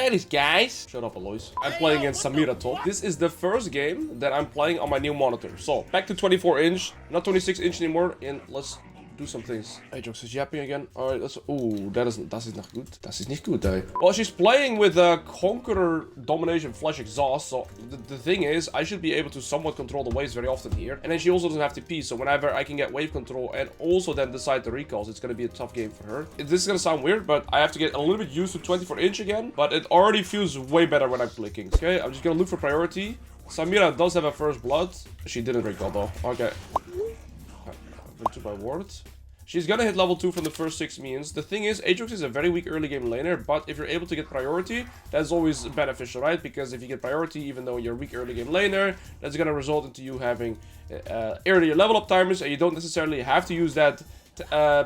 Anyways, guys. Shut up, Alois. I'm playing against Samira top. This is the first game that I'm playing on my new monitor. So, back to 24 inch, not 26 inch anymore. And let's do some things. Aatrox is yapping again. Alright, let's... Ooh, that is not good. That is not good, eh? Well, she's playing with a Conqueror Domination Flash Exhaust. So, the thing is, I should be able to somewhat control the waves very often here. And then she also doesn't have TP. So, whenever I can get wave control and also then decide the recalls, it's going to be a tough game for her. This is going to sound weird, but I have to get a little bit used to 24 inch again. But it already feels way better when I'm clicking. Okay, I'm just going to look for priority. Samira does have a first blood. She didn't recall though. Okay. Into by ward. She's gonna hit level 2 from the first 6 minions. The thing is, Aatrox is a very weak early game laner, but if you're able to get priority, that's always beneficial, right? Because if you get priority, even though you're a weak early game laner, that's gonna result into you having earlier level up timers, and you don't necessarily have to use that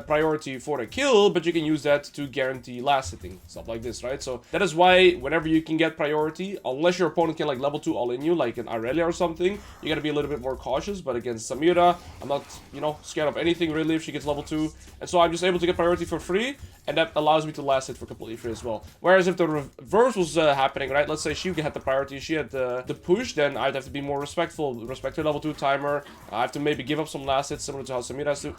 priority for a kill, but you can use that to guarantee last hitting, stuff like this, right? So that is why whenever you can get priority, unless your opponent can like level 2 all in you, like an Irelia or something, you gotta be a little bit more cautious. But against Samira, I'm not, you know, scared of anything really if she gets level 2, and so I'm just able to get priority for free, and that allows me to last hit for completely free as well. Whereas if the reverse was happening, right, let's say she had the priority, she had the push, then I'd have to be more respectful, respect her level 2 timer. I have to maybe give up some last hits similar to how Samira has to.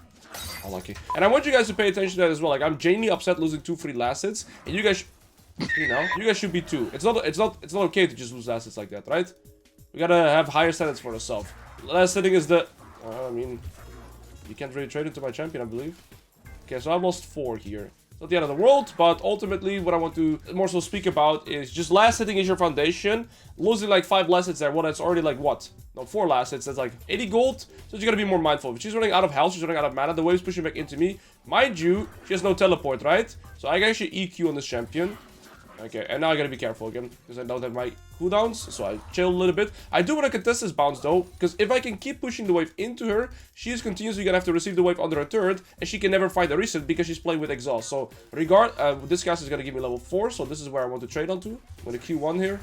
Unlucky. And I want you guys to pay attention to that as well. Like, I'm genuinely upset losing 2 free last hits, and you guys, you know, you guys should be too. It's not okay to just lose last hits like that, right? We gotta have higher standards for ourselves. Last hitting is the, I mean, you can't really trade into my champion, I believe. Okay, so I've lost 4 here. Not the end of the world, but ultimately what I want to more so speak about is just last hitting is your foundation. Losing like 5 last hits there, well, that's already like what? No, 4 last hits, that's like 80 gold. So you gotta be more mindful. If she's running out of health, she's running out of mana, the wave's pushing back into me. Mind you, she has no teleport, right? So I can actually EQ on this champion. Okay, and now I gotta be careful again, because I don't have my cooldowns, so I chill a little bit. I do want to contest this bounce though, because if I can keep pushing the wave into her, she is continuously gonna have to receive the wave under her turret, and she can never find a reset because she's playing with exhaust. So this cast is gonna give me level 4, so this is where I want to trade onto. I'm gonna Q1 here.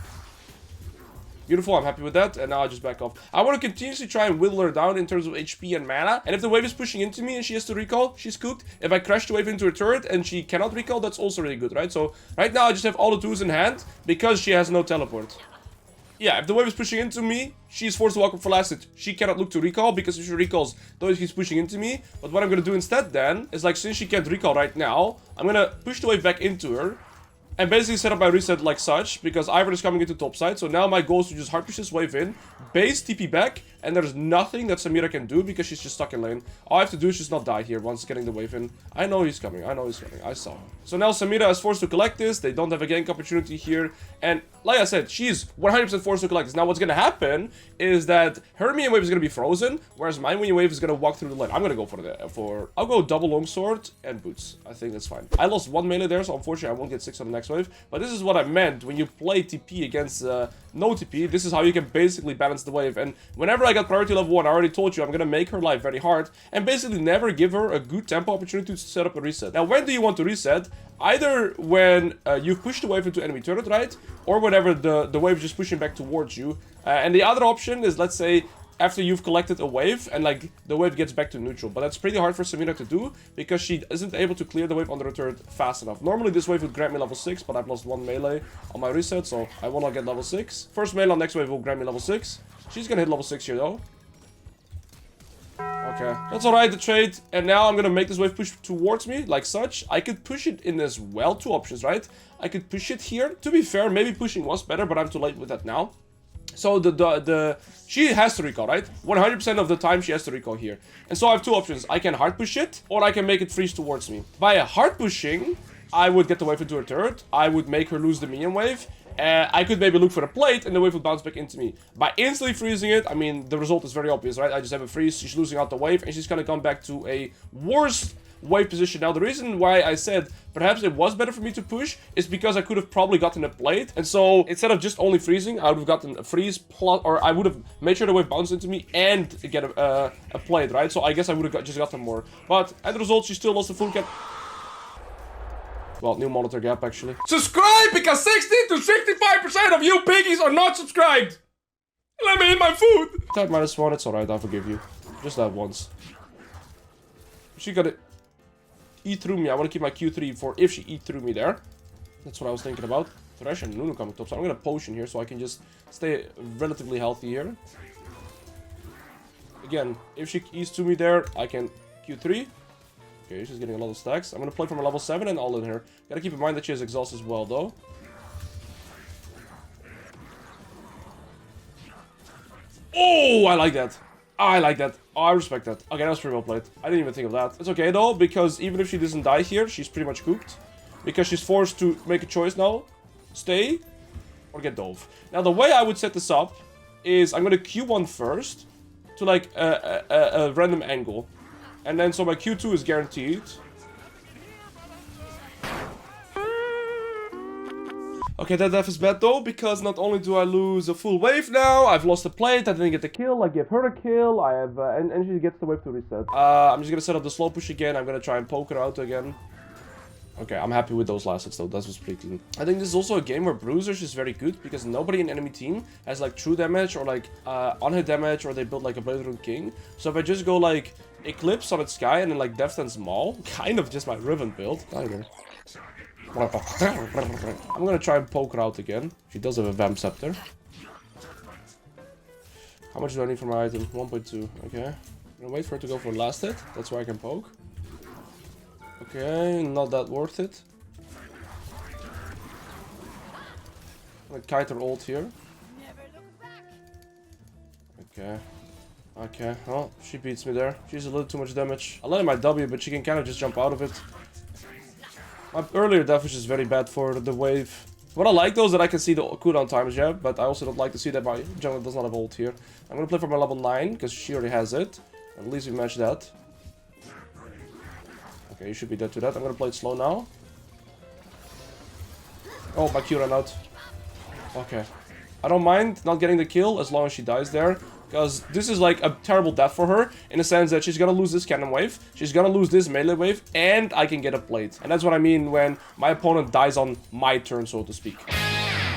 Beautiful, I'm happy with that, and now I just back off. I want to continuously try and whittle her down in terms of HP and mana, and if the wave is pushing into me and she has to recall, she's cooked. If I crash the wave into her turret and she cannot recall, that's also really good, right? So right now I just have all the tools in hand because she has no teleport. Yeah, if the wave is pushing into me, she's forced to walk up for last hit. She cannot look to recall because if she recalls, though he's pushing into me. But what I'm going to do instead then is, like, since she can't recall right now, I'm going to push the wave back into her and basically set up my reset like such, because Ivern is coming into top side. So now my goal is to just hard push this wave in, base TP back, and there's nothing that Samira can do because she's just stuck in lane. All I have to do is just not die here once getting the wave in. I know he's coming, I know he's coming, I saw him. So now Samira is forced to collect this, they don't have a gank opportunity here, and like I said, she's 100% forced to collect this. Now what's gonna happen is that her minion wave is gonna be frozen, whereas my minion wave is gonna walk through the lane. I'm gonna go I'll go double longsword and boots. I think that's fine. I lost 1 melee there, so unfortunately I won't get 6 on the next wave, but this is what I meant when you play TP against no TP. This is how you can basically balance the wave. And whenever I got priority level 1, I already told you I'm gonna make her life very hard and basically never give her a good tempo opportunity to set up a reset. Now when do you want to reset? Either when you've pushed the wave into enemy turret, right? Or whenever the wave is just pushing back towards you. And the other option is, let's say, after you've collected a wave and like the wave gets back to neutral. But that's pretty hard for Samira to do because she isn't able to clear the wave under her turret fast enough. Normally this wave would grant me level 6, but I've lost 1 melee on my reset, so I will not get level 6. First melee on next wave will grant me level 6. She's gonna hit level 6 here though. Okay, that's alright, the trade. And now I'm gonna make this wave push towards me, like such. I could push it in as well, 2 options, right? I could push it here. To be fair, maybe pushing was better, but I'm too late with that now. So she has to recall, right? 100% of the time she has to recall here. And so I have 2 options. I can hard push it, or I can make it freeze towards me. By hard pushing, I would get the wave into her turret. I would make her lose the minion wave. I could maybe look for a plate, and the wave would bounce back into me. By instantly freezing it, I mean, the result is very obvious, right? I just have a freeze, she's losing out the wave, and she's gonna come back to a worse wave position. Now, the reason why I said perhaps it was better for me to push is because I could have probably gotten a plate. And so instead of just only freezing, I would have gotten a freeze plus, or I would have made sure the wave bounced into me and get a plate, right? So I guess I would have just gotten more. But as a result, she still lost the full cap. Well, new monitor gap, actually. Subscribe, because 60 to 65% of you piggies are not subscribed. Let me eat my food. Type -1, it's alright, I forgive you. Just that once. She got it. E through me. I want to keep my Q3 for if she E through me there. That's what I was thinking about. Thresh and Nunu coming top, so I'm gonna potion here so I can just stay relatively healthy here. Again, if she E's to me there, I can Q3. Okay, she's getting a lot of stacks. I'm gonna play from a level 7 and all in her. Gotta keep in mind that she has exhaust as well, though. Oh, I like that. I like that. Oh, I respect that. Okay, that was pretty well played. I didn't even think of that. It's okay, though, because even if she doesn't die here, she's pretty much cooked. Because she's forced to make a choice now. Stay or get dove. Now, the way I would set this up is I'm going to Q1 first to, like, a random angle. And then, so my Q2 is guaranteed. Okay, that death is bad though, because not only do I lose a full wave now, I've lost a plate, I didn't get the kill, I give her a kill, I have, and she gets the wave to reset. I'm just gonna set up the slow push again, I'm gonna try and poke her out again. Okay, I'm happy with those last hits though, that was pretty clean. I think this is also a game where Bruisers is very good, because nobody in enemy team has like true damage, or like on-hit damage, or they build like a Blade Rune King. So if I just go like Eclipse on its Sky, and then like Death Stance Maul, kind of just my Riven build. I'm gonna try and poke her out again. She does have a Vamp Scepter. How much do I need for my item? 1.2. Okay. I'm gonna wait for her to go for last hit. That's where I can poke. Okay, not that worth it. I'm gonna kite her ult here. Okay. Okay, well, she beats me there. She's a little too much damage. I let her my W, but she can kind of just jump out of it. My earlier death was just very bad for the wave. What I like though is that I can see the cooldown times, yeah, but I also don't like to see that my jungler does not have ult here. I'm gonna play for my level 9, because she already has it. At least we match that. Okay, you should be dead to that. I'm gonna play it slow now. Oh, my Q ran out. Okay. I don't mind not getting the kill as long as she dies there. Because this is like a terrible death for her, in the sense that she's gonna lose this cannon wave, she's gonna lose this melee wave, and I can get a plate. And that's what I mean when my opponent dies on my turn, so to speak.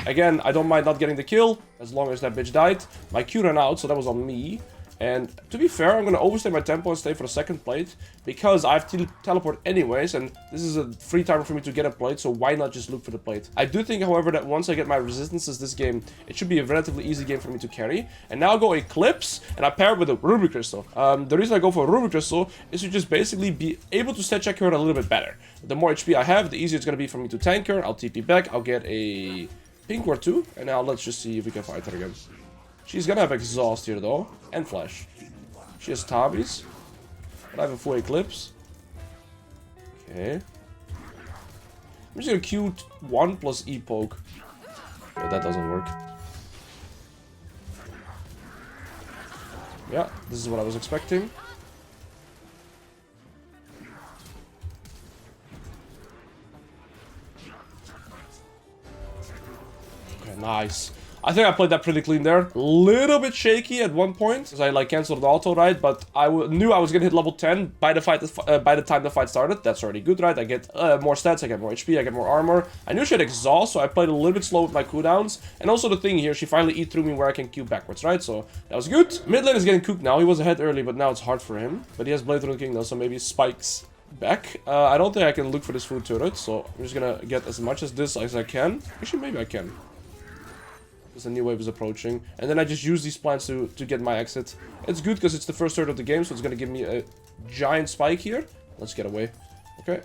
Again, I don't mind not getting the kill, as long as that bitch died. My Q ran out, so that was on me. And to be fair, I'm gonna overstay my tempo and stay for the second plate, because I have to teleport anyways, and this is a free timer for me to get a plate, so why not just look for the plate? I do think, however, that once I get my resistances this game, it should be a relatively easy game for me to carry. And now I go Eclipse, and I pair it with a Ruby Crystal. The reason I go for a Ruby Crystal is to just basically be able to set check her a little bit better. The more HP I have, the easier it's gonna be for me to tank her. I'll TP back, I'll get a pink ward too, and now let's just see if we can fight her again. She's gonna have exhaust here though, and flash. She has Tabis, but I have a full Eclipse. Okay. I'm just gonna Q1 plus E poke. Okay, that doesn't work. Yeah, this is what I was expecting. Okay, nice. I think I played that pretty clean there. A little bit shaky at one point, because I like canceled the auto, right? But I knew I was gonna hit level 10 by the time the fight started. That's already good, right? I get more stats, I get more HP, I get more armor. I knew she had exhaust, so I played a little bit slow with my cooldowns. And also the thing here, she finally eat through me where I can Q backwards, right? So that was good. Mid lane is getting cooked now. He was ahead early, but now it's hard for him. But he has Blade Rune King now, so maybe spikes back. I don't think I can look for this food turret, so I'm just gonna get as much as this as I can. Actually, maybe I can. Because the new wave is approaching. And then I just use these plants to get my exit. It's good because it's the first turret of the game, so it's going to give me a giant spike here. Let's get away. Okay.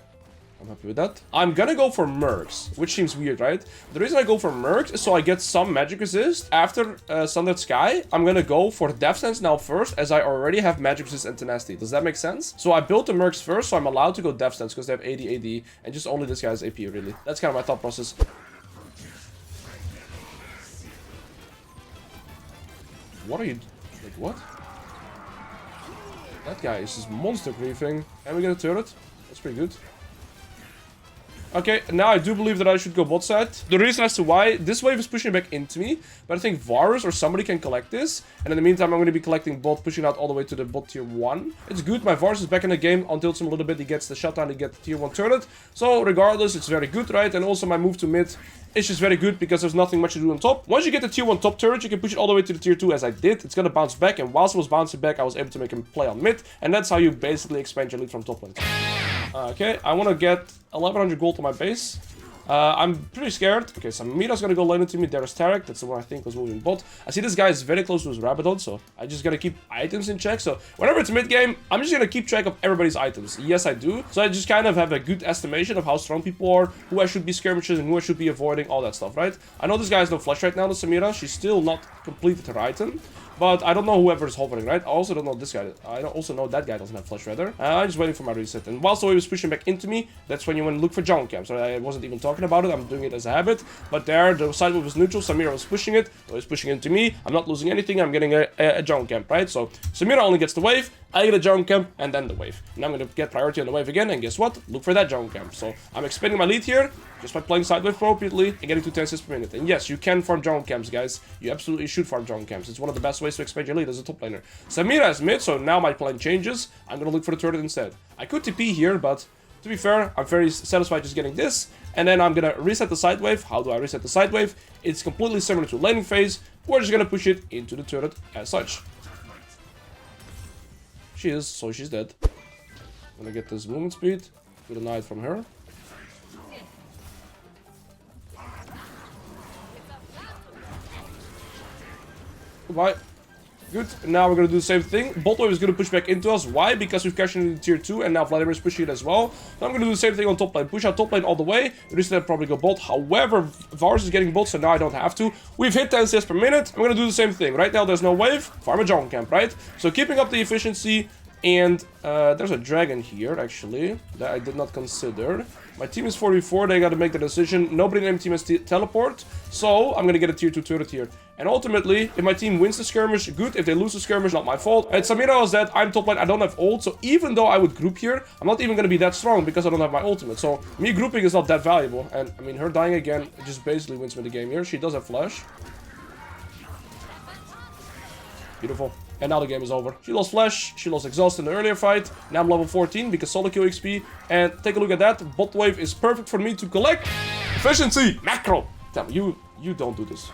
I'm happy with that. I'm going to go for Mercs, which seems weird, right? The reason I go for Mercs is so I get some magic resist. After Sundered Sky, I'm going to go for Death Stance now first, as I already have magic resist and tenacity. Does that make sense? So I built the Mercs first, so I'm allowed to go Death Stance because they have 80 AD, and just only this guy has AP, really. That's kind of my thought process. What are you... Like, what? That guy is just monster griefing. And we get a turret. That's pretty good. Okay, now I do believe that I should go bot side. The reason as to why, this wave is pushing back into me, but I think Varus or somebody can collect this. And in the meantime, I'm going to be collecting bot, pushing out all the way to the bot tier 1. It's good, my Varus is back in the game, until him a little bit, he gets the shutdown, he gets the tier 1 turret. So regardless, it's very good, right? And also my move to mid is just very good, because there's nothing much to do on top. Once you get the tier 1 top turret, you can push it all the way to the tier 2 as I did. It's going to bounce back, and whilst it was bouncing back, I was able to make him play on mid. And that's how you basically expand your lead from top lane. Okay, I want to get 1100 gold on my base. I'm pretty scared. Okay, Samira's gonna go lane into me. There's Tarek. That's the one I think was moving bot. I see this guy is very close to his Rabadon, so I just gotta keep items in check. So whenever it's mid-game, I'm just gonna keep track of everybody's items. Yes, I do. So I just kind of have a good estimation of how strong people are, who I should be skirmishing, and who I should be avoiding, all that stuff, right? I know this guy has no flash right now, the Samira. She's still not completed her item. But I don't know whoever's hovering, right? I also don't know this guy. I also know that guy doesn't have flash, rather. I'm just waiting for my reset. And whilst the wave is pushing back into me, that's when you want to look for jungle camps. Right? I wasn't even talking about it. I'm doing it as a habit. But there, the side wave was neutral. Samira was pushing it. So he's pushing into me. I'm not losing anything. I'm getting a jungle camp, right? So Samira only gets the wave. I get a jungle camp and then the wave. And I'm going to get priority on the wave again. And guess what? Look for that jungle camp. So I'm expanding my lead here just by playing side wave appropriately and getting to 10 assists per minute. And yes, you can farm jungle camps, guys. You absolutely should farm jungle camps. It's one of the best ways to expand your lead as a top laner. Samira is mid, so now my plan changes. I'm going to look for the turret instead. I could TP here, but to be fair, I'm very satisfied just getting this. And then I'm going to reset the side wave. How do I reset the side wave? It's completely similar to laning phase. We're just going to push it into the turret as such. She is, so she's dead. I'm gonna get this movement speed to the knight from her. Goodbye. Good. Now we're gonna do the same thing. Bot wave is gonna push back into us. Why? Because we've cashed into tier 2 and now Vladimir is pushing it as well. Now I'm gonna do the same thing on top lane. Push out top lane all the way. Reset probably go bot. However, Varus is getting bot, so now I don't have to. We've hit 10 CS per minute. I'm gonna do the same thing. Right now there's no wave. Farm a jungle camp, right? So keeping up the efficiency. And there's a dragon here, actually, that I did not consider. My team is 4v4, they gotta make the decision. Nobody in my team has teleport, so I'm gonna get a tier 2 turret here. And ultimately, if my team wins the skirmish, good. If they lose the skirmish, not my fault. And Samira was dead, I'm top lane, I don't have ult. So even though I would group here, I'm not even gonna be that strong because I don't have my ultimate. So me grouping is not that valuable. And I mean, her dying again, it just basically wins me the game here. She does have flash. Beautiful. And now the game is over. She lost flash, she lost exhaust in the earlier fight. Now I'm level 14 because solo kill XP. And take a look at that. Bot wave is perfect for me to collect efficiency. Macro. Damn, you don't do this.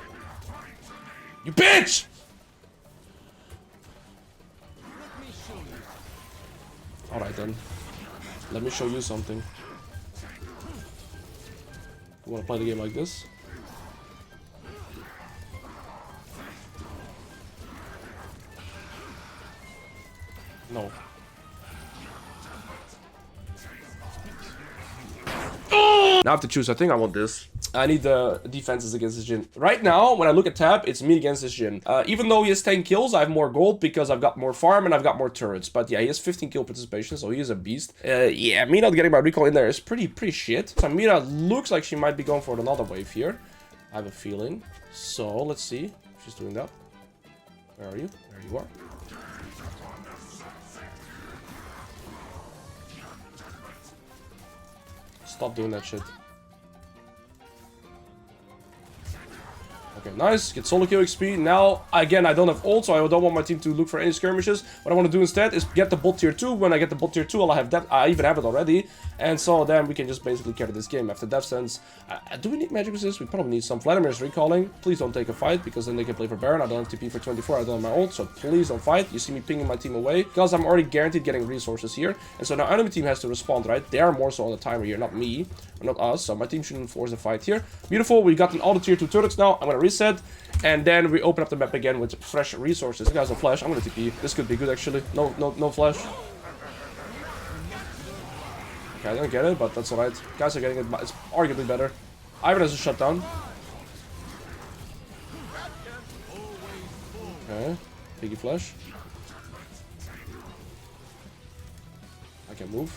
You bitch! Alright then. Let me show you something. You wanna play the game like this? No. Now I have to choose. I think I want this. I need the defenses against this Jhin. Right now, when I look at tab, it's me against this Jhin. Even though he has 10 kills, I have more gold because I've got more farm and I've got more turrets. But yeah, he has 15 kill participation, so he is a beast. Yeah, me not getting my recall in there is pretty shit. Samira looks like she might be going for another wave here. I have a feeling. So, let's see if she's doing that. Where are you? There you are. Stop doing that shit. Okay, nice. Get solo kill XP. Now, again, I don't have ult, so I don't want my team to look for any skirmishes. What I want to do instead is get the bot tier 2. When I get the bot tier 2, I'll have that. I even have it already. And so then we can just basically carry this game. After Death Sense, do we need magic resist? We probably need some. Vladimir's recalling. Please don't take a fight, because then they can play for Baron. I don't have TP for 24. I don't have my ult, so please don't fight. You see me pinging my team away, because I'm already guaranteed getting resources here. And so now enemy team has to respond, right? They are more so on the timer here, not me, or not us. So my team shouldn't force the fight here. Beautiful. We've gotten all the tier 2 turrets now. I'm going to reset. And then we open up the map again with fresh resources. This guy's a flash. I'm gonna TP. This could be good actually. No flash. Okay, I didn't get it, but that's alright. Guys are getting it. It's arguably better. Ivan has a shutdown. Okay. Piggy flash. I can move.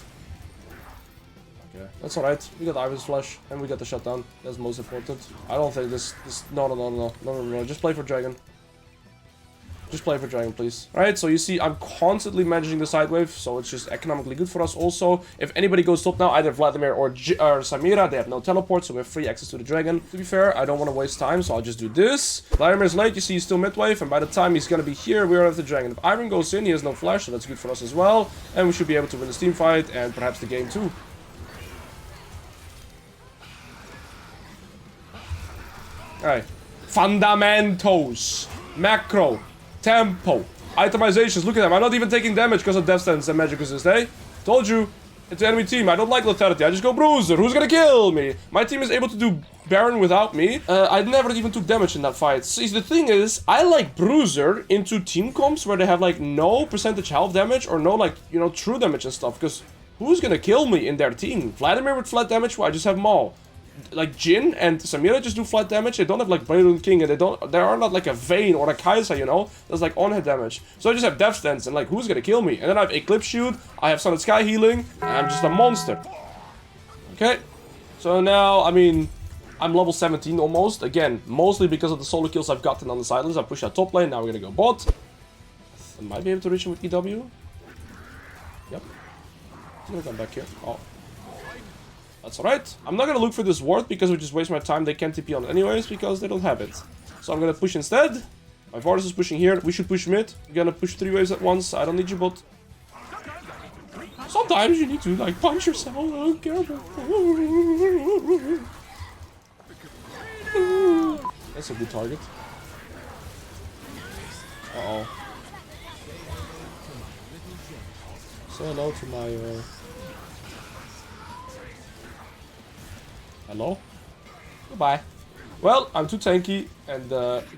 Okay, that's alright. We got Ivan's flash and we got the shutdown. That's most important. I don't think this no. Just play for dragon. Just play for dragon, please. Alright, so you see I'm constantly managing the side wave, so it's just economically good for us also. If anybody goes top now, either Vladimir or Samira, they have no teleport, so we have free access to the dragon. To be fair, I don't want to waste time, so I'll just do this. Vladimir's late, you see he's still mid-wave, and by the time he's gonna be here, we're at the dragon. If Iron goes in, he has no flash, so that's good for us as well. And we should be able to win this team fight, and perhaps the game too. Alright. Fundamentals. Macro. Tempo. Itemizations. Look at them. I'm not even taking damage because of Death Stance and Magic Resist, eh? Told you. into enemy team. I don't like lethality. I just go Bruiser. Who's gonna kill me? My team is able to do Baron without me. I never even took damage in that fight. See, the thing is, I like Bruiser into team comps where they have like no percentage health damage or no like, you know, true damage and stuff. Because who's gonna kill me in their team? Vladimir with flat damage? Well, I just have Maul. Like Jin and Samira just do flat damage. They don't have like Blade King, and they are not like a Vayne or a Kai'Sa, you know. That's like on-hit damage. So I just have Death Stance, and like who's gonna kill me? And then I have Eclipse Shoot. I have Sun and Sky Healing, and I'm just a monster. Okay. So now, I mean, I'm level 17 almost. Again, mostly because of the solo kills I've gotten on the sidelines. I push that top lane. Now we're gonna go bot. I might be able to reach him with EW. Yep. I'm gonna come back here. Oh. That's alright. I'm not gonna look for this ward because we just waste my time. They can't TP on it anyways because they don't have it. So I'm gonna push instead. My Varus is pushing here. We should push mid. We're gonna push 3 waves at once. I don't need you bot. Sometimes you need to like punch yourself. I don't care about that. That's a good target. Uh-oh. Say hello to my hello? Goodbye. Well, I'm too tanky, and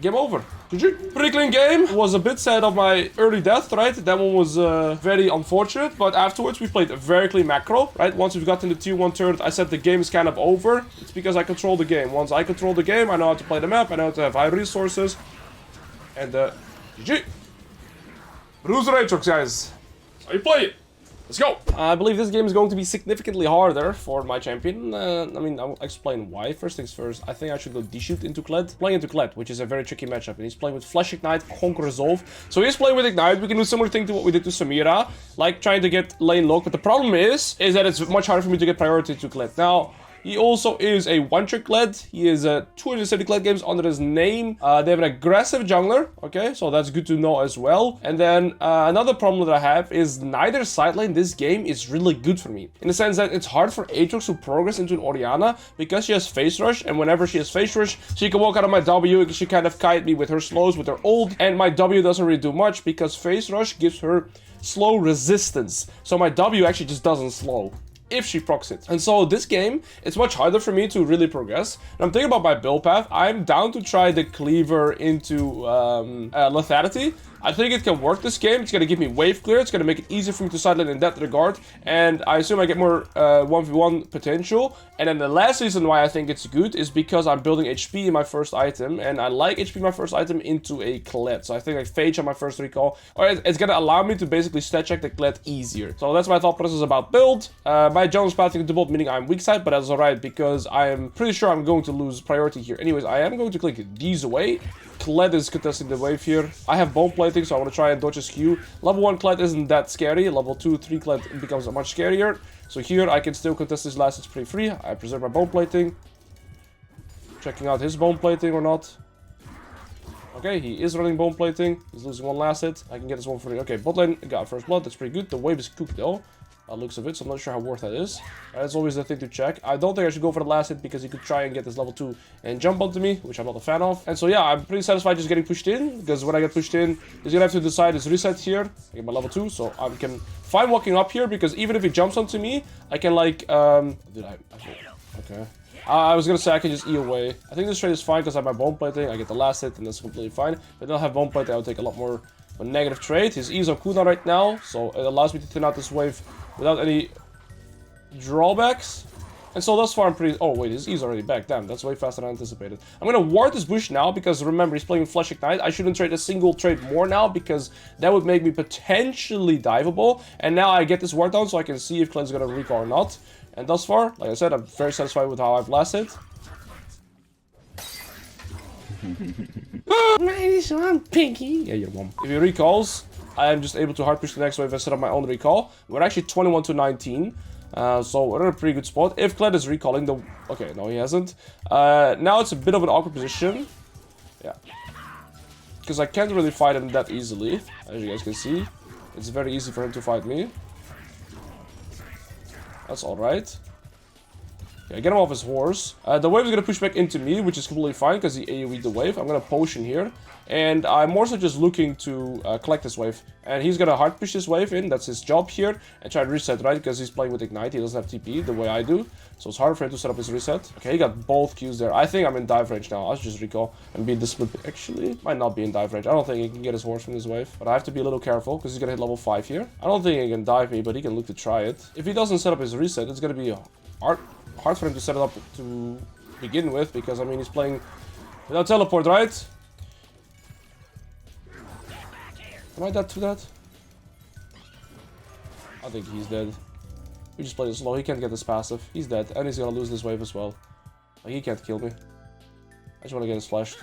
game over. GG. Pretty clean game. Was a bit sad of my early death, right? That one was very unfortunate, but afterwards we played a very clean macro, right? Once we've gotten the tier 1 turret, I said the game is kind of over. It's because I control the game. Once I control the game, I know how to play the map, I know how to have high resources, and GG. Bruiser Aatrox, guys. How you play it? Let's go! I believe this game is going to be significantly harder for my champion. I mean, I'll explain why. First things first, I think I should go D-shoot into Kled. Playing into Kled, which is a very tricky matchup. And he's playing with Flash Ignite, Conquer Resolve. So he's playing with Ignite. We can do a similar thing to what we did to Samira. Like trying to get lane lock. But the problem is that it's much harder for me to get priority to Kled. Now, he also is a one-trick Kled. He is 270 Kled games under his name. They have an aggressive jungler, okay? So that's good to know as well. And then another problem that I have is neither side lane this game is really good for me. In the sense that it's hard for Aatrox to progress into an Orianna because she has Face Rush. And whenever she has Face Rush, she can walk out of my W. She kind of kite me with her slows, with her ult. And my W doesn't really do much because Face Rush gives her slow resistance. So my W actually just doesn't slow if she procs it. And so this game, it's much harder for me to really progress. And I'm thinking about my build path. I'm down to try the cleaver into lethality. I think it can work this game. It's going to give me wave clear. It's going to make it easier for me to sideline in that regard. And I assume I get more 1v1 potential. And then the last reason why I think it's good is because I'm building HP in my first item. And I like HP in my first item into a Kled. So I think like Phage on my first recall. Or it's going to allow me to basically stat check the Kled easier. So that's my thought process about build. My jungle's pathing to bot, meaning I'm weak side. But that's alright because I am pretty sure I'm going to lose priority here. Anyways, I am going to click these away. Kled is contesting the wave here. I have bone plating, so I want to try and dodge his Q. Level 1 Kled isn't that scary. Level 2, 3 Kled becomes much scarier. So here I can still contest his last. It's pretty free. I preserve my bone plating. Checking out his bone plating or not. Okay, he is running bone plating. He's losing one last hit. I can get this one free. Okay, bot lane got first blood. That's pretty good. The wave is cooked though. Looks of it, so I'm not sure how worth that is. That's always the thing to check. I don't think I should go for the last hit because he could try and get this level 2 and jump onto me, which I'm not a fan of. And so yeah, I'm pretty satisfied just getting pushed in, because when I get pushed in, he's gonna have to decide his reset here. I get my level 2, so I can fine walking up here, because even if he jumps onto me, I can like, okay. I was gonna say I can just E away. I think this trade is fine because I have my bone plating, I get the last hit, and that's completely fine. If I don't have bone plating, I would take a lot more of a negative trade. His E is on cooldown right now, so it allows me to thin out this wave without any drawbacks. And so thus far I'm pretty... Oh wait, his E's already back. Damn, that's way faster than anticipated. I'm gonna ward this bush now because remember he's playing Flash Ignite. I shouldn't trade a single trade more now because that would make me potentially diveable. And now I get this ward down so I can see if Kled's gonna recall or not. And thus far, like I said, I'm very satisfied with how I've lasted. I'm Pinky. Yeah, you're mom. If he recalls, I am just able to hard push the next wave and set up my own recall. We're actually 21 to 19. So we're in a pretty good spot. If Kled is recalling the... Okay, no, he hasn't. Now it's a bit of an awkward position. Yeah. Because I can't really fight him that easily. As you guys can see. It's very easy for him to fight me. That's alright. Okay, get him off his horse. The wave is gonna push back into me, which is completely fine because he AoE'd the wave. I'm gonna potion here. And I'm more so just looking to collect this wave. And he's gonna hard push this wave in, that's his job here. And try to reset, right? Because he's playing with Ignite, he doesn't have TP the way I do. So it's harder for him to set up his reset. Okay, he got both Qs there. I think I'm in dive range now. I'll just recall and beat this split. Actually, might not be in dive range. I don't think he can get his horse from this wave. But I have to be a little careful because he's gonna hit level 5 here. I don't think he can dive me, but he can look to try it. If he doesn't set up his reset, it's gonna be hard for him to set it up to begin with. Because, I mean, he's playing without teleport, right? Am I dead to that? I think he's dead. We just played it slow. He can't get this passive. He's dead. And he's gonna lose this wave as well. Like, he can't kill me. I just want to get his flash.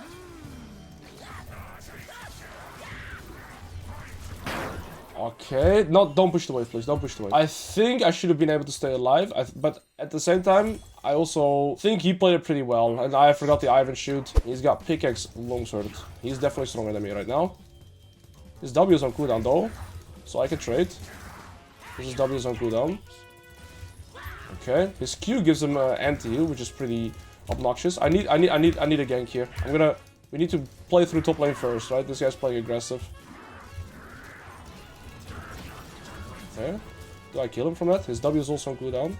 Okay. No, don't push the wave, please. Don't push the wave. I think I should have been able to stay alive. But at the same time, I also think he played it pretty well. And I forgot the Iron shoot. He's got pickaxe longsword. He's definitely stronger than me right now. His W is on cooldown though, so I can trade. His W is on cooldown. Okay, his Q gives him anti-heal, which is pretty obnoxious. I need a gank here. We need to play through top lane first, right? This guy's playing aggressive. Okay, do I kill him from that? His W is also on cooldown.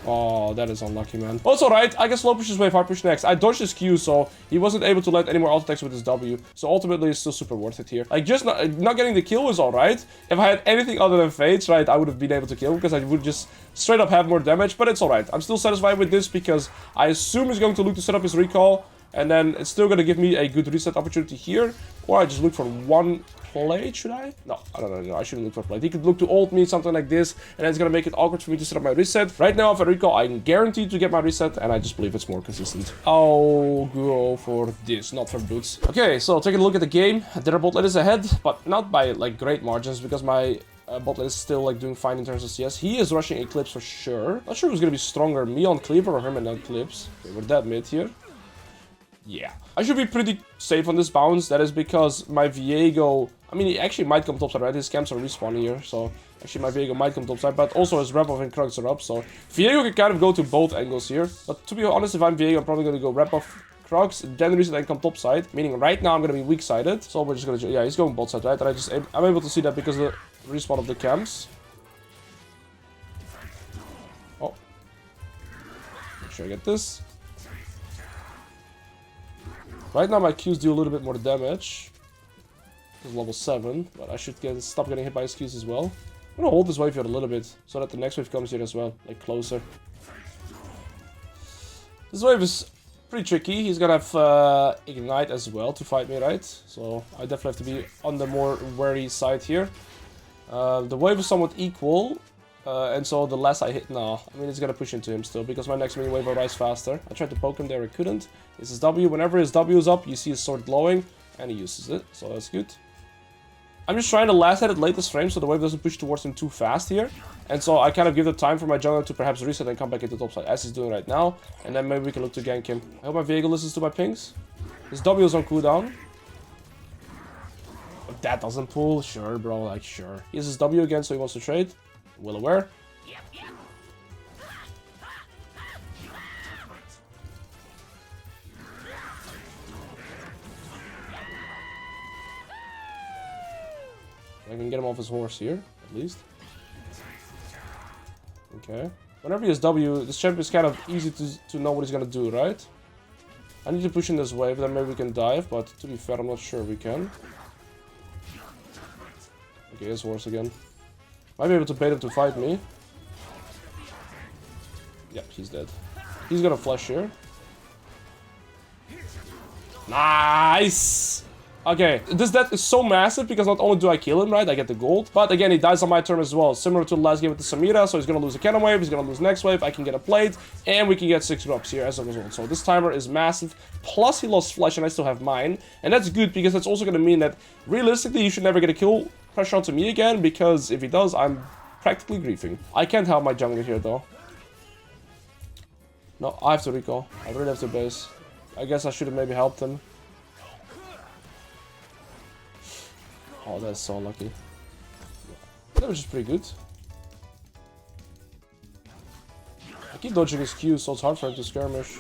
Oh, that is unlucky, man. But it's alright. I can slow push his wave, hard push next. I dodged his Q, so he wasn't able to land any more auto attacks with his W. So ultimately, it's still super worth it here. Like, just not getting the kill was alright. If I had anything other than Fates, right, I would have been able to kill him because I would just straight up have more damage. But it's alright. I'm still satisfied with this because I assume he's going to look to set up his recall. And then it's still going to give me a good reset opportunity here. Or I just look for one plate, should I? No, I don't know. I shouldn't look for plate. He could look to ult me, something like this. And then it's going to make it awkward for me to set up my reset. Right now, if I recall, I'm guaranteed to get my reset. And I just believe it's more consistent. I'll go for this, not for boots. Okay, so taking a look at the game. Their bot lane is ahead, but not by like great margins because my bot lane is still like doing fine in terms of CS. He is rushing Eclipse for sure. Not sure who's going to be stronger, me on Cleaver or him on Eclipse. Okay, we're dead mid here. Yeah, I should be pretty safe on this bounce. That is because my Viego, I mean, he actually might come topside, right? His camps are respawning here, so actually my Viego might come topside, but also his Wrap-Off and Krugs are up, so Viego can kind of go to both angles here. But to be honest, if I'm Viego, I'm probably going to go Wrap-Off Krugs, then reset and come topside, meaning right now I'm going to be weak-sided. So we're just going to, yeah, he's going bot side, right? And I'm able to see that because of the respawn of the camps. Oh. Make sure I get this. Right now my Qs do a little bit more damage. This is level 7, but I should stop getting hit by his Qs as well. I'm gonna hold this wave here a little bit, so that the next wave comes here as well, like closer. This wave is pretty tricky. He's gonna have Ignite as well to fight me, right? So I definitely have to be on the more wary side here. The wave is somewhat equal. And so the less I hit now, I mean, it's gonna push into him still because my next mini wave will rise faster. I tried to poke him there, I couldn't. This is W. Whenever his W is up, you see his sword glowing, and he uses it, so that's good. I'm just trying to last at it latest frame so the wave doesn't push towards him too fast here. And so I kind of give the time for my jungler to perhaps reset and come back into topside as he's doing right now. And then maybe we can look to gank him. I hope my Viego listens to my pings. His W is on cooldown. If that doesn't pull, sure, bro, like, sure. He has his W again, so he wants to trade. Well aware. I can get him off his horse here, at least. Okay. Whenever he has W, this champ is kind of easy to know what he's gonna do, right? I need to push in this wave, then maybe we can dive, but to be fair, I'm not sure we can. Okay, his horse again. Might be able to bait him to fight me. Yep, he's dead. He's gonna flash here. Nice! Okay, this death is so massive because not only do I kill him, right, I get the gold, but again, he dies on my turn as well, similar to the last game with the Samira, so he's gonna lose a cannon wave, he's gonna lose next wave, I can get a plate, and we can get 6 drops here as a result. So this timer is massive, plus he lost flesh and I still have mine, and that's good because that's also gonna mean that realistically, you should never get a kill pressure onto me again, because if he does, I'm practically griefing. I can't help my jungler here though. No, I have to recall. I really have to base. I guess I should have maybe helped him. Oh, that's so lucky. That was just pretty good. keep dodging his Q, so it's hard for him to skirmish.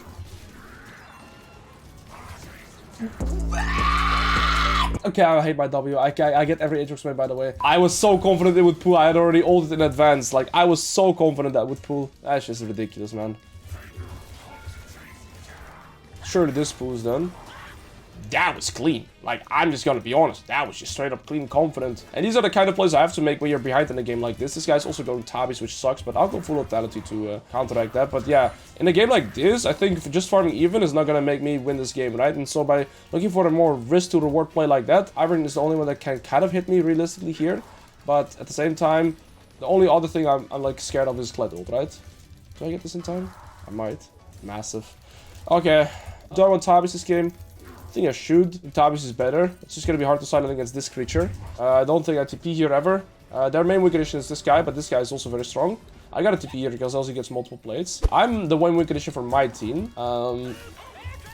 Okay, I hate my W. I get every Aatrox made, by the way. I was so confident it would pull. I had already ulted in advance. Like, I was so confident that would pull. That's just ridiculous, man. Surely this pulls then. That was clean. Like, I'm just gonna be honest. That was just straight up clean, confident. And these are the kind of plays I have to make when you're behind in a game like this. This guy's also going Tabis, which sucks, but I'll go full Lethality to counteract that. But yeah, in a game like this, I think just farming even is not gonna make me win this game, right? And so by looking for a more risk to reward play like that, Iron is the only one that can kind of hit me realistically here. But at the same time, the only other thing I'm like scared of is Kled ult, right? Do I get this in time? I might. Massive. Okay. Do I want Tabis this game? I think I should. Tabis is better. It's just gonna be hard to silent against this creature. I don't think I TP here ever. Their main weak condition is this guy, but this guy is also very strong. I got a TP here because else he gets multiple plates. I'm the one weak condition for my team.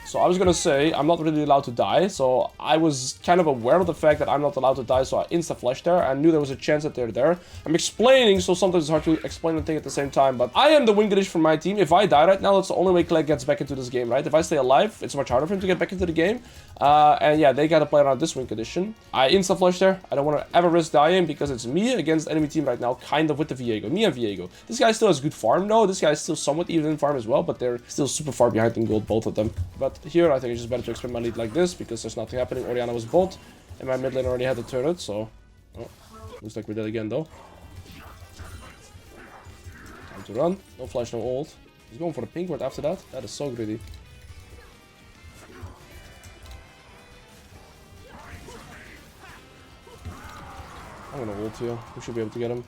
So I was gonna say, I'm not really allowed to die, so I was kind of aware of the fact that I'm not allowed to die, so I insta-flashed there. I knew there was a chance that they're there. I'm explaining, so sometimes it's hard to explain and think at the same time, but I am the win condition for my team. If I die right now, that's the only way Kled gets back into this game, right? If I stay alive, it's much harder for him to get back into the game. And yeah, they gotta play around this win condition. I insta-flash there. I don't want to ever risk dying because it's me against enemy team right now, kind of with the Viego. Me and Viego. This guy still has good farm though. This guy is still somewhat even in farm as well, but they're still super far behind in gold, both of them. But here, I think it's just better to expand my lead like this because there's nothing happening. Orianna was bot, and my mid lane already had the turret, so... Oh, looks like we did again though. Time to run. No flash, no ult. He's going for the pink ward after that. That is so greedy. I'm gonna ult here. We should be able to get him.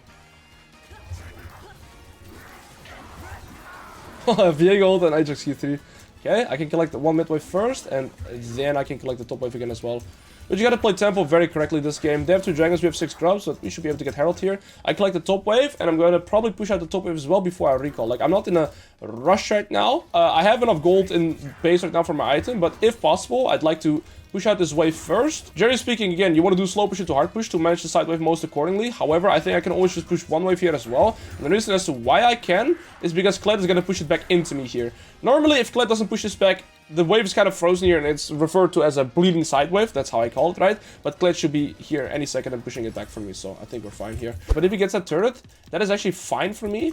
Viego ult and Aatrox Q3. Okay, I can collect the one mid wave first, and then I can collect the top wave again as well. But you gotta play tempo very correctly this game. They have 2 dragons, we have 6 grubs, so we should be able to get Herald here. I collect the top wave, and I'm gonna probably push out the top wave as well before I recall. Like, I'm not in a rush right now. I have enough gold in base right now for my item, but if possible, I'd like to push out this wave first. Generally speaking, again, you want to do slow push into hard push to manage the side wave most accordingly. However, I think I can always just push one wave here as well. And the reason as to why I can is because Kled is going to push it back into me here. Normally, if Kled doesn't push this back, the wave is kind of frozen here and it's referred to as a bleeding side wave. That's how I call it, right? But Kled should be here any second and pushing it back for me, so I think we're fine here. But if he gets that turret, that is actually fine for me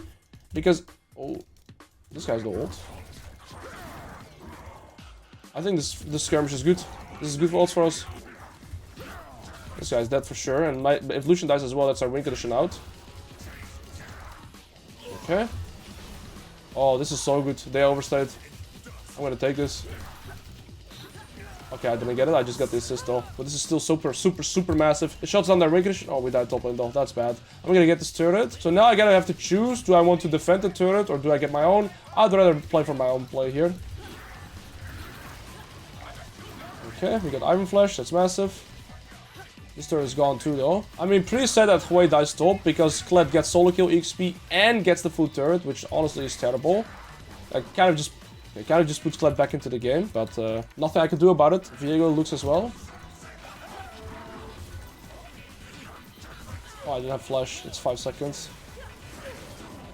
because... Oh, this guy's no ult. I think this skirmish is good. This is good for ults for us. This guy's dead for sure, and if Lucian dies as well, that's our win condition out. Okay. Oh, this is so good. They overstayed. I'm gonna take this. Okay, I didn't get it. I just got the assist though. But this is still super massive. It shuts down their win condition. Oh, we died top lane though. That's bad. I'm gonna get this turret. So now I gotta have to choose. Do I want to defend the turret or do I get my own? I'd rather play for my own play here. Okay, we got Iron Flash, that's massive. This turret is gone too though. I mean, pretty sad that Hui dies top because Kled gets solo kill XP and gets the full turret, which honestly is terrible. It kind of just puts Kled back into the game, but nothing I can do about it. Viego looks as well. Oh, I didn't have flash, it's 5 seconds.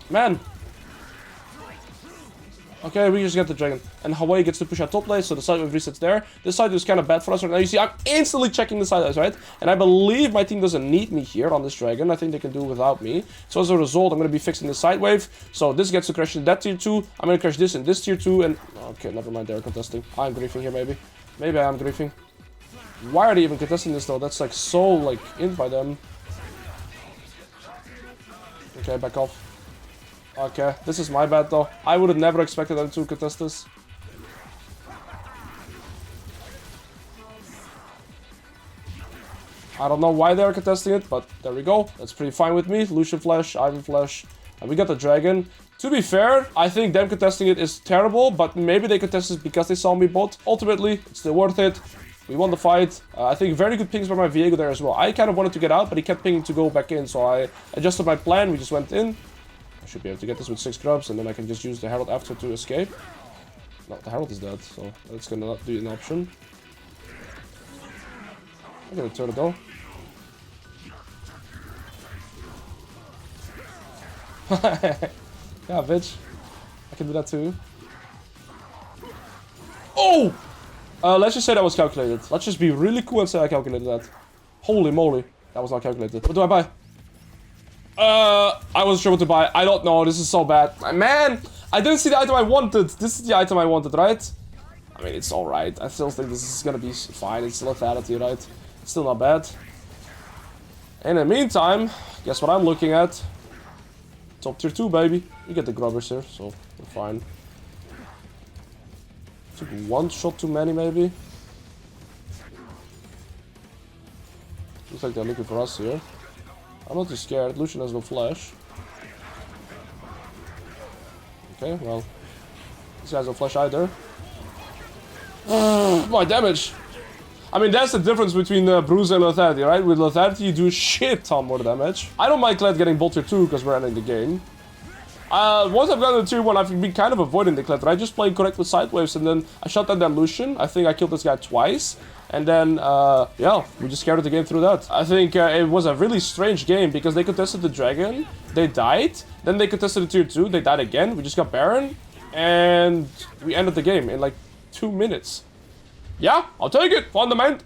Man! Okay, we just get the dragon. And Hawaii gets to push our top lane, so the side wave resets there. This side is kind of bad for us right now. You see, I'm instantly checking the side waves, right? And I believe my team doesn't need me here on this dragon. I think they can do without me. So as a result, I'm going to be fixing the side wave. So this gets to crash in that tier 2. I'm going to crash this in this tier 2. And okay, never mind, they're contesting. I'm griefing here, maybe. Maybe I am griefing. Why are they even contesting this, though? That's like so, like, in by them. Okay, back off. Okay, this is my bad though. I would have never expected them to contest this. I don't know why they're contesting it, but there we go. That's pretty fine with me. Lucian Flash, Ivan Flash, and we got the dragon. To be fair, I think them contesting it is terrible, but maybe they contested it because they saw me bot. Ultimately, it's still worth it. We won the fight. I think very good pings by my Viego there as well. I kind of wanted to get out, but he kept pinging to go back in, so I adjusted my plan. We just went in. I should be able to get this with 6 grubs, and then I can just use the Herald after to escape. No, the Herald is dead, so that's gonna not be an option. I'm gonna turn it though. Yeah, bitch. I can do that too. Oh! Let's just say that was calculated. Let's just be really cool and say I calculated that. Holy moly. That was not calculated. What do I buy? I wasn't sure what to buy. I don't know. This is so bad. Man, I didn't see the item I wanted. This is the item I wanted, right? I mean, it's alright. I still think this is gonna be fine. It's lethality, right? It's still not bad. In the meantime, guess what I'm looking at? Top tier 2, baby. We get the grubbers here, so we're fine. Took one shot too many, maybe. Looks like they're looking for us here. I'm not too scared. Lucian has no flash. Okay, well. This guy has no flash either. My damage! I mean, that's the difference between Bruiser and Lethality, right? With Lethality, you do a shit ton more damage. I don't mind Kled getting bolt tier 2 because we're ending the game. Once I've gotten to tier 1, I've been kind of avoiding the Kled, right? Just playing correct with side waves, and then I shot down that Lucian. I think I killed this guy twice. And then, yeah, we just carried the game through that. I think it was a really strange game because they contested the Dragon, they died. Then they contested the tier 2, they died again. We just got Baron, and we ended the game in like 2 minutes. Yeah, I'll take it. Fundament.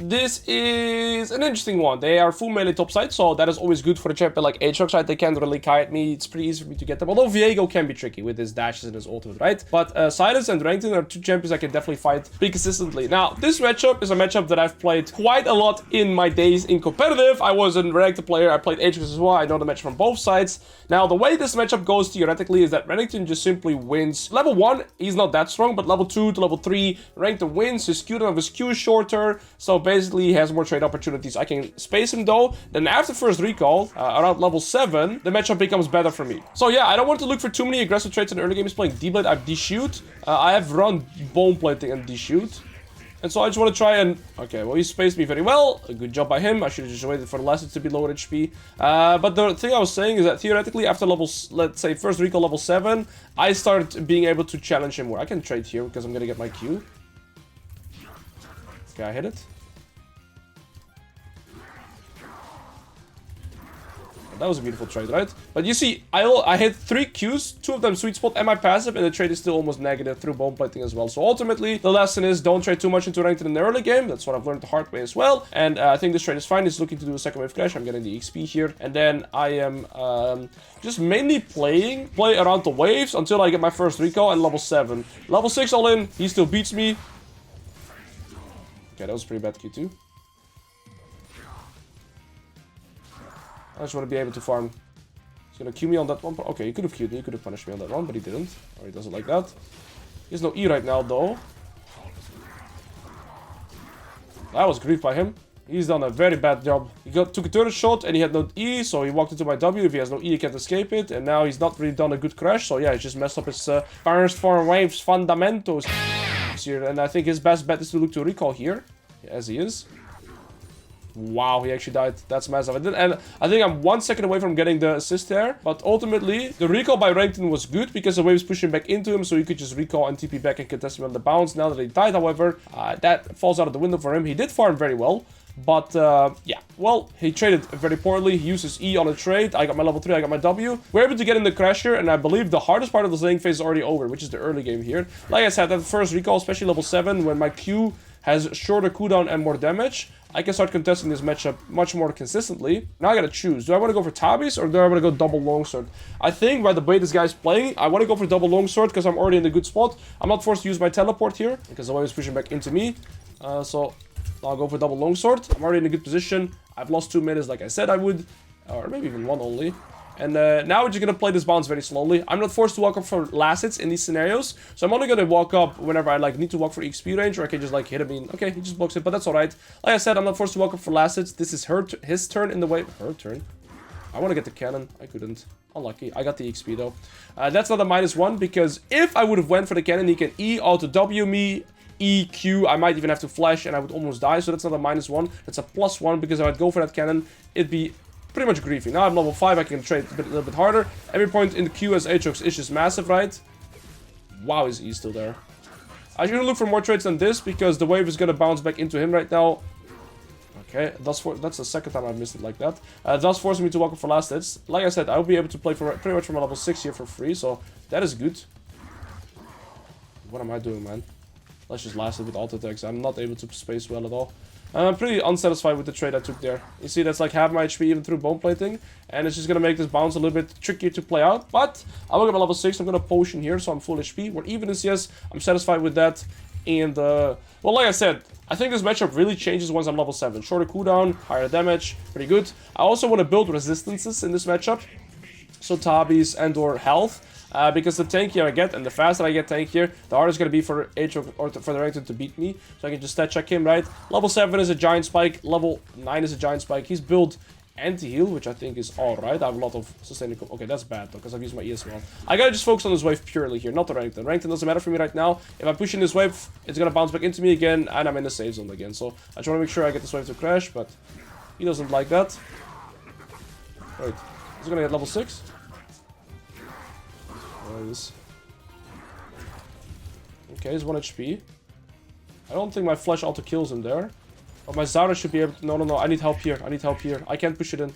This is an interesting one. They are full melee top side, so that is always good for a champion like Aatrox, right? They can't really kite me. It's pretty easy for me to get them. Although Viego can be tricky with his dashes and his ultimate, right? But Silence and Renekton are two champions I can definitely fight pretty consistently. Now, this matchup is a matchup that I've played quite a lot in my days in competitive. I was a Renekton player. I played Aatrox as well. I know the match from both sides. Now, the way this matchup goes theoretically is that Renekton just simply wins. Level 1, he's not that strong, but level 2 to level 3, Renekton wins. His cooldown of his Q is shorter, so basically he has more trade opportunities. I can space him though. Then after first recall, around level 7, the matchup becomes better for me. So yeah, I don't want to look for too many aggressive trades in the early game. He's playing D-Blade, I have D-Shoot. I have run Bone Plating and D-Shoot. And so I just want to try and... Okay, well, he spaced me very well. A good job by him. I should have just waited for the last to be lower HP. But the thing I was saying is that theoretically, after level, let's say, first recall level 7, I start being able to challenge him more. I can trade here because I'm going to get my Q. Okay, I hit it. That was a beautiful trade, right? But you see, I hit 3 Qs, 2 of them sweet spot, and my passive, and the trade is still almost negative through bone plating as well. So ultimately, the lesson is don't trade too much into Renekton in the early game. That's what I've learned the hard way as well. And I think this trade is fine. He's looking to do a second wave crash. I'm getting the XP here. And then I am just mainly play around the waves until I get my first recall and level 7. Level 6 all in, he still beats me. Okay, that was a pretty bad Q2. I just want to be able to farm. He's gonna Q me on that one. Okay, he could have Q'd me. He could have punished me on that one, but he didn't. Or he doesn't like that. He has no E right now, though. That was grief by him. He's done a very bad job. He took a turret shot and he had no E, so he walked into my W. If he has no E, he can't escape it. And now he's not really done a good crash. So yeah, he just messed up his first 4 waves fundamentals here. And I think his best bet is to look to recall here, as he is. Wow, he actually died. That's massive. And I think I'm 1 second away from getting the assist there. But ultimately, the recall by Renekton was good because the wave is pushing back into him. So he could just recall and TP back and contest him on the bounce. Now that he died, however, that falls out of the window for him. He did farm very well. But, yeah, well, he traded very poorly. He used his E on a trade. I got my level 3, I got my W. We're able to get in the crash here, and I believe the hardest part of the slaying phase is already over, which is the early game here. Like I said, that first recall, especially level 7, when my Q has shorter cooldown and more damage, I can start contesting this matchup much more consistently. Now I gotta choose. Do I want to go for Tabis or do I want to go double longsword? I think by the way this guy's playing, I want to go for double longsword because I'm already in a good spot. I'm not forced to use my teleport here because the wave is pushing back into me. So I'll go for double longsword. I'm already in a good position. I've lost 2 minutes like I said I would. Or maybe even 1 only. And now we're just going to play this bounce very slowly. I'm not forced to walk up for last hits in these scenarios. So I'm only going to walk up whenever I like need to walk for XP range. Or I can just like hit him in. Okay, he just blocks it, but that's alright. Like I said, I'm not forced to walk up for last hits. This is his turn in the way. Her turn. I want to get the cannon. I couldn't. Unlucky. I got the XP though. That's not a -1 because if I would have went for the cannon, he can E auto W me. EQ, I might even have to flash and I would almost die. So that's not a -1. That's a +1 because if I'd go for that cannon, it'd be pretty much griefing. Now I'm level 5, I can trade a little bit harder. Every point in the Q as Aatrox is just massive, right? Wow, is he still there? I should look for more trades than this because the wave is going to bounce back into him right now. Okay, that's the second time I've missed it like that. That's forcing me to walk up for last hits. Like I said, I'll be able to play for pretty much from a level 6 here for free, so That is good. What am I doing, man? Let's just last it with auto attacks. I'm not able to space well at all. I'm pretty unsatisfied with the trade I took there. You see, that's like half my HP even through bone plating. And it's just gonna make this bounce a little bit trickier to play out. But I will get my level 6. I'm gonna potion here, so I'm full HP. We're even in CS. I'm satisfied with that. And, well, like I said, I think this matchup really changes once I'm level 7. Shorter cooldown, higher damage, pretty good. I also want to build resistances in this matchup. So Tabis and or health. Because the tankier I get, and the faster I get tankier, the harder it's going to be for Aatrox or for the Renekton to beat me. So I can just stat check him, right? Level 7 is a giant spike. Level 9 is a giant spike. He's built anti-heal, which I think is alright. I have a lot of sustainable... Okay, that's bad, though, because I've used my E as well. I gotta just focus on this wave purely here, not the Renekton. Renekton doesn't matter for me right now. If I push in this wave, it's gonna bounce back into me again, and I'm in the safe zone again. So I just want to make sure I get this wave to crash, but he doesn't like that. Wait, he's gonna get level 6? There he is. Okay, he's 1 HP. I don't think my flash auto kills him there. But my Zara should be able to... No, I need help here. I need help here. I can't push it in.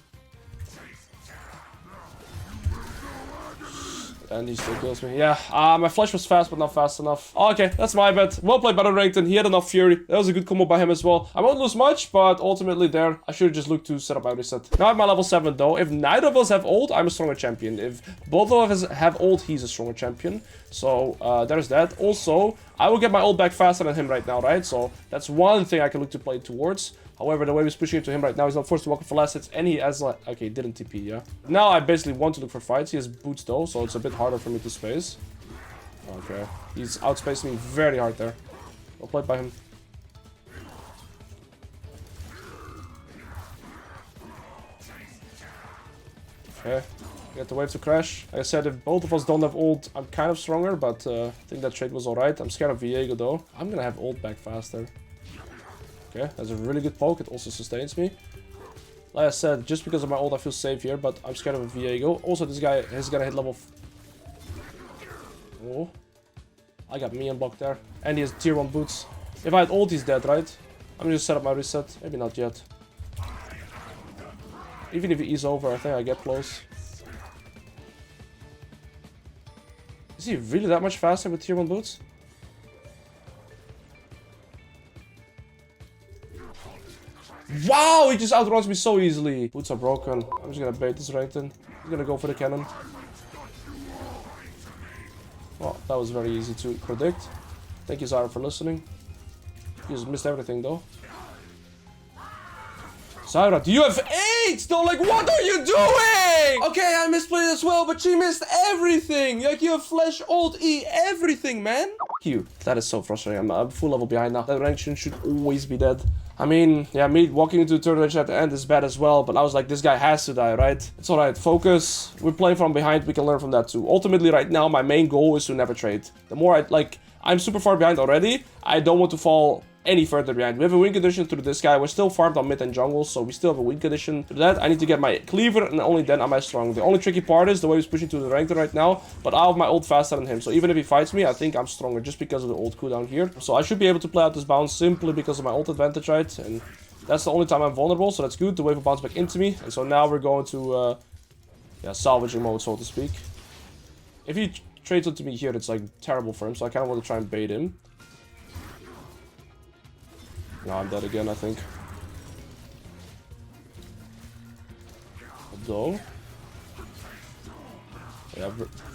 And he still kills me. Yeah, my flash was fast, but not fast enough. Oh, okay, that's my bad. Well played by the Renekton. He had enough fury. That was a good combo by him as well. I won't lose much, but ultimately there, I should have just looked to set up my reset. Now I'm at level 7 though. If neither of us have ult, I'm a stronger champion. If both of us have ult, he's a stronger champion. So there's that. Also, I will get my ult back faster than him right now, right? So that's one thing I can look to play towards. However, the way he's pushing into him right now, he's not forced to walk for last hits, and he has like... Okay, didn't TP, yeah. Now I basically want to look for fights. He has boots though, so it's a bit harder for me to space. Okay, he's outspacing me very hard there. Well played by him. Okay, get the wave to crash. Like I said, if both of us don't have ult, I'm kind of stronger, but I think that trade was alright. I'm scared of Viego though. I'm gonna have ult back faster. Okay, that's a really good poke. It also sustains me. Like I said, just because of my ult, I feel safe here, but I'm scared of a Viego. Also, this guy is gonna hit level... Oh. I got me unblocked there. And he has tier 1 boots. If I had ult, he's dead, right? I'm gonna just set up my reset. Maybe not yet. Even if he is over, I think I get close. Is he really that much faster with tier 1 boots? Wow, he just outruns me so easily. Boots are broken. I'm just gonna bait this Renekton. He's gonna go for the cannon. Well, that was very easy to predict. Thank you, Zara, for listening. You just missed everything, though. Samira, do you have 8? No, like, what are you doing? Okay, I misplayed as well, but she missed everything. Like, you have flash, ult, E, everything, man. Q. That is so frustrating. I'm full level behind now. That Renekton should always be dead. I mean, yeah, me walking into the third range at the end is bad as well, but I was like, this guy has to die, right? It's alright, focus. We're playing from behind, we can learn from that too. Ultimately, right now, my main goal is to never trade. The more I'm super far behind already. I don't want to fall any further behind. We have a win condition through this guy. We're still farmed on mid and jungle, so we still have a win condition. Through that, I need to get my cleaver, and only then am I strong. The only tricky part is the way he's pushing to the Renekton right now, but I have my ult faster than him. So even if he fights me, I think I'm stronger just because of the ult cooldown here. So I should be able to play out this bounce simply because of my ult advantage, right? And that's the only time I'm vulnerable, so that's good. The wave will bounce back into me. And so now we're going to, yeah, salvaging mode, so to speak. If he trades onto me here, it's like terrible for him, so I kind of want to try and bait him. No, I'm dead again, I think. Although... Yeah,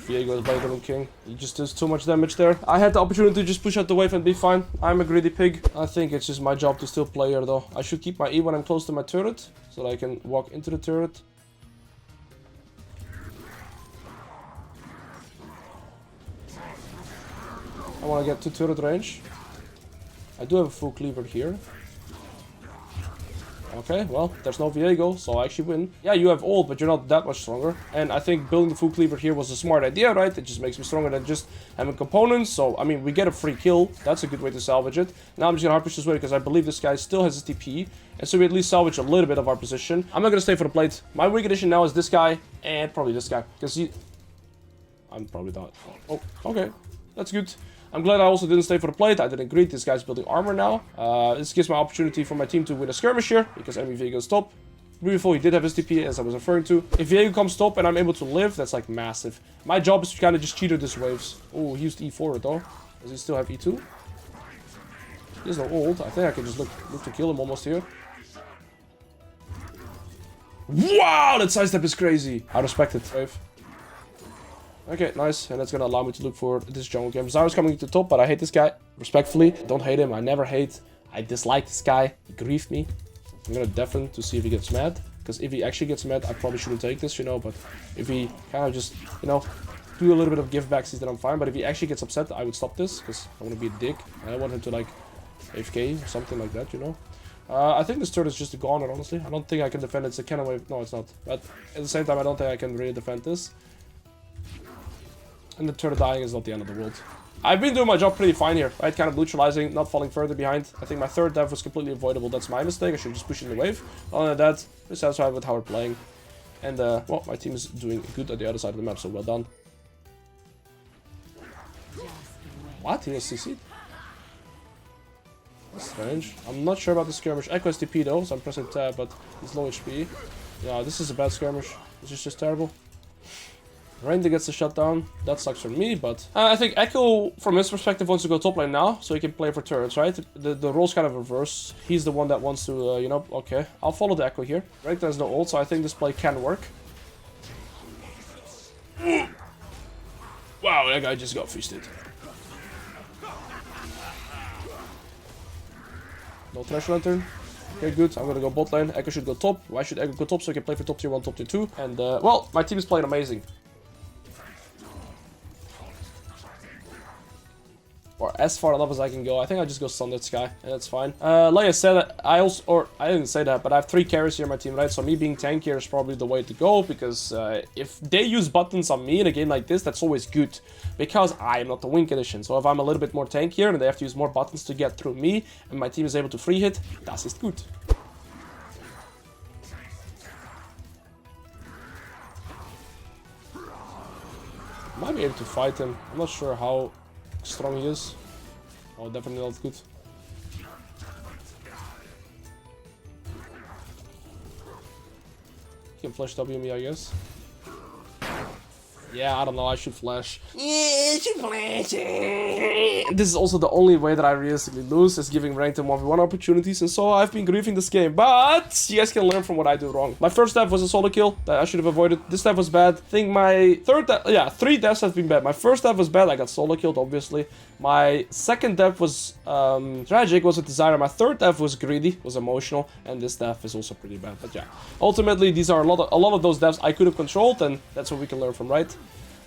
Viego is better than King. He just does too much damage there. I had the opportunity to just push out the wave and be fine. I'm a greedy pig. I think it's just my job to still play here, though. I should keep my E when I'm close to my turret, so that I can walk into the turret. I want to get to turret range. I do have a full cleaver here. Okay, well, there's no Viego, so I actually win. Yeah, you have ult, but you're not that much stronger. And I think building the full cleaver here was a smart idea, right? It just makes me stronger than just having components. So, I mean, we get a free kill. That's a good way to salvage it. Now I'm just gonna hard push this way because I believe this guy still has his TP. And so we at least salvage a little bit of our position. I'm not gonna stay for the plate. My weak addition now is this guy and probably this guy. Because I'm probably not. Oh, okay. That's good. I'm glad I also didn't stay for the plate. I didn't greet. This guy's building armor now. This gives me opportunity for my team to win a skirmish here, because enemy Viego stop. Beautiful, he did have his TP, as I was referring to. If Viego comes top and I'm able to live, that's like massive. My job is to kind of just cheater these waves. Oh, he used E4 though. Does he still have E2? He has no ult. I think I can just look to kill him almost here. Wow, that sidestep is crazy. I respect it. Wave. Okay, nice. And that's gonna allow me to look for this jungle game. Zyra's coming to top, but I hate this guy. Respectfully, don't hate him. I never hate. I dislike this guy. He griefed me. I'm gonna deafen to see if he gets mad. Because if he actually gets mad, I probably shouldn't take this, you know. But if he kind of just, you know, do a little bit of give backs, then I'm fine. But if he actually gets upset, I would stop this. Because I want to be a dick. I want him to, like, AFK or something like that, you know. I think this turret is just a goner, honestly. I don't think I can defend it. It's a cannon wave. No, it's not. But at the same time, I don't think I can really defend this. And the turret dying is not the end of the world. I've been doing my job pretty fine here, right? Kind of neutralizing, not falling further behind. I think my third death was completely avoidable. That's my mistake. I should just push in the wave. Other than that, I'm satisfied with how we're playing. And, well, my team is doing good at the other side of the map, so well done. What? He was CC'd? That's strange. I'm not sure about the skirmish. Echo TP though, so I'm pressing tab, but he's low HP. Yeah, this is a bad skirmish. This is just terrible. Renekton gets the shutdown. That sucks for me, but I think Echo, from his perspective, wants to go top lane now, so he can play for turrets, right? The role's kind of reverse. He's the one that wants to, you know, okay. I'll follow the Echo here. Renekton has no ult, so I think this play can work. Wow, that guy just got feasted. No Thresh Lantern. Okay, good. I'm gonna go bot lane. Echo should go top. Why should Echo go top? So he can play for top tier 1, top tier 2. And, well, my team is playing amazing. Or as far enough as I can go. I think I just go Sunlit Sky, and that's fine. Like I said, I didn't say that, but I have 3 carries here in my team, right? So me being tank here is probably the way to go, because if they use buttons on me in a game like this, that's always good, because I am not the win condition. So if I'm a little bit more tank here, and they have to use more buttons to get through me, and my team is able to free hit, that is good. Might be able to fight him. I'm not sure how strong he is. Oh, definitely not good. He can flash W me, I guess. Yeah, I don't know, I should flash. Yeah, I should flash. This is also the only way that I realistically lose, is giving Renekton 1v1 opportunities, and so I've been griefing this game. But you guys can learn from what I do wrong. My first death was a solo kill that I should have avoided. This death was bad. I think my third death, yeah, 3 deaths have been bad. My first death was bad, I got solo killed, obviously. My second death was tragic, was with the Zyra. My third death was greedy, was emotional, and this death is also pretty bad. But yeah, ultimately these are a lot of those deaths I could have controlled, and that's what we can learn from, right?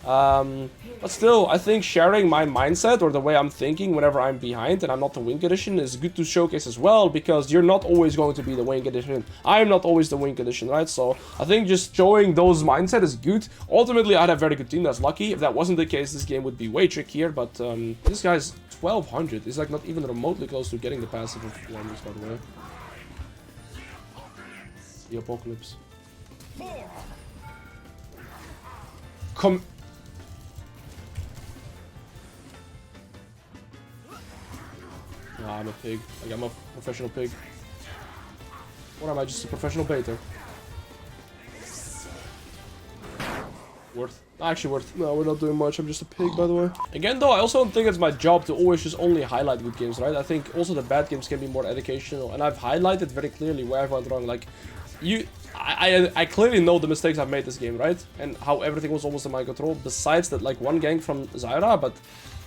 But still, I think sharing my mindset or the way I'm thinking whenever I'm behind and I'm not the win condition is good to showcase as well, because you're not always going to be the win condition. I'm not always the win condition, right? So I think just showing those mindset is good. Ultimately, I had a very good team. That's lucky. If that wasn't the case, this game would be way trickier. But this guy's 1200. He's like not even remotely close to getting the passive of Flames, by the way. The Apocalypse. Come. Nah, I'm a pig. Like, I'm a professional pig. Or am I just a professional baiter? Worth. Actually worth. No, we're not doing much. I'm just a pig, by the way. Again, though, I also don't think it's my job to always just only highlight good games, right? I think also the bad games can be more educational. And I've highlighted very clearly where I went wrong. Like, I clearly know the mistakes I've made this game, right? And how everything was almost in my control. Besides that, like, one gank from Zyra, but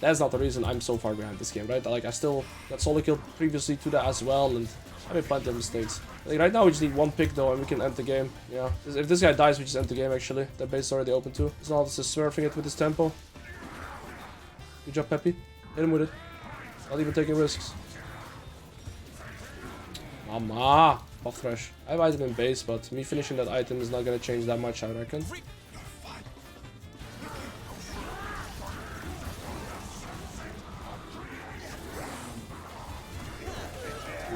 that's not the reason I'm so far behind this game, right? Like, I still got solo killed previously to that as well, and I made plenty of mistakes. I think right now we just need 1 pick, though, and we can end the game. Yeah. If this guy dies, we just end the game, actually. The base is already open, too. It's just smurfing it with his tempo. Good job, Peppy. Hit him with it. Not even taking risks. Mama! Buff Thresh. I have item in base, but me finishing that item is not gonna change that much, I reckon.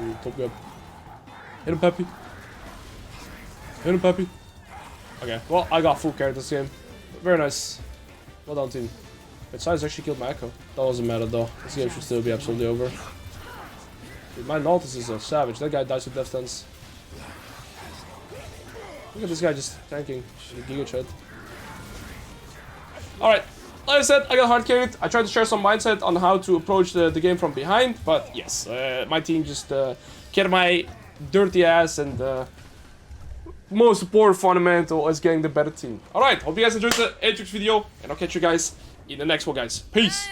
Ooh, top good. Hit him, Peppy. Hit him, Peppy. Okay, well, I got full carry this game. Very nice. Well done, team. Wait, Size actually killed my Echo. That doesn't matter, though. This game should still be absolutely over. Dude, my Nautilus is a savage. That guy dies with Death Dance. Look at this guy just tanking. Giga Chat. Alright. Like I said, I got hard carried. I tried to share some mindset on how to approach the game from behind, but yes, my team just kept my dirty ass, and most important fundamental is getting the better team. Alright, hope you guys enjoyed the Aatrox video, and I'll catch you guys in the next one, guys. Peace!